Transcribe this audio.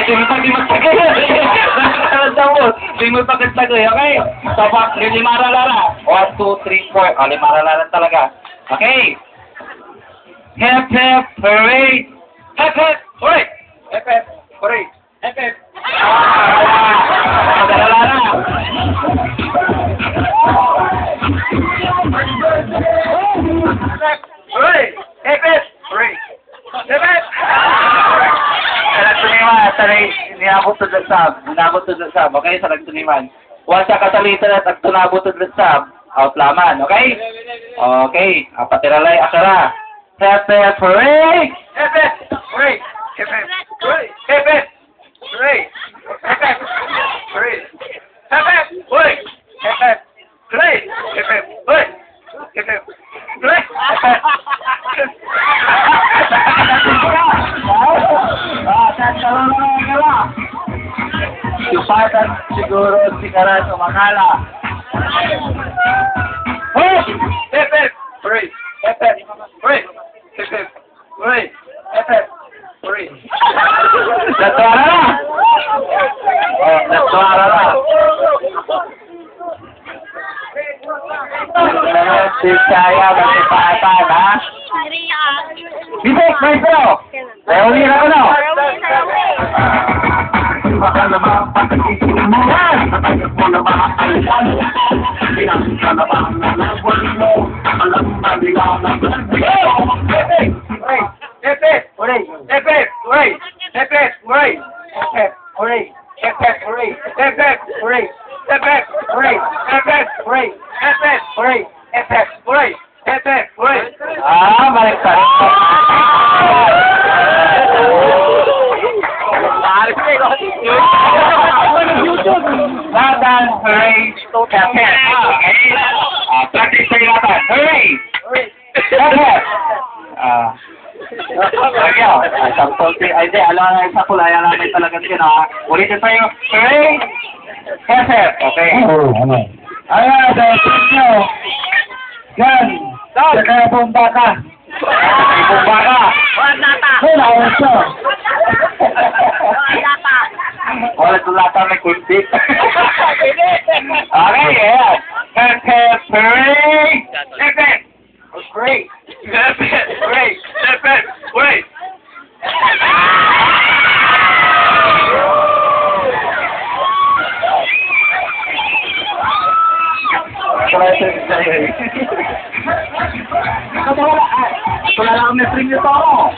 Di mo magtagay. Di mo magtagay, okay? Tapak, lima Lara. 1, 2, 3, 4. Oh, lima Lara talaga. Okay. Hep, hep, hooray. Hep, hep, hooray. Hep, hep, hooray. Hep, hep. Lara. Hooray. Hep, hep, hooray. Hep, hep. Taray, niabot to the sub. Niabot to the sub. Okay, sa nagtuniman. Once sa kasalita at nagtunabot to the sub, out laman. Okay? Okay. Patiralay, asara. Hep, hep, hooray! Hep, hep, hooray! Hep, hep, hooray! Hep, hep, hooray! Hep, hep, hooray! Hep, hep, hooray! Hep, hep, hooray! Hep, hep, hooray! Hep, hep, hooray! Supatan siguro si Karan umakala. Oh! Hep, hep, hooray! Hep, hep, hooray! Hep, hep, hooray! Hep, hep, hooray! Natuara na! Oh, natuara na! Si Chaya masipatan, ha? Bibek, maestro! Leonira ko na! Baka naman pagkakisimulan, natayag mo na ba ang ilan? Pinasa na ba ang nalagwan mo? Alam na nila na nagbigaw. Epe! Uray! Epe! Uray! Epe! Uray! Epe! Uray! Epe! Uray! Epe! Uray! Epe! Uray! Epe! Uray! Epe! Uray! Epe! Uray! Epe! Uray! Epe! Uray! Ah, balik tayo. Laban, hooray, Captain. Practice tayo laban. Hooray! Captain! Lagyo. Ay, di, alam na isa pula. Ayan namin talaga sino, ha? Ulitin tayo. Hooray! Captain. Okay. Ayan, dahil nyo. Yan. Saka bomba ka. Bomba ka. Walang lata. Wala, wala siya. Walang lata. Wala sa lata may kunti. Okay, yeah. Pepe, hooray! Pepe! Hooray! Pepe, hooray! Pepe, hooray! Wala lang may string nito ako.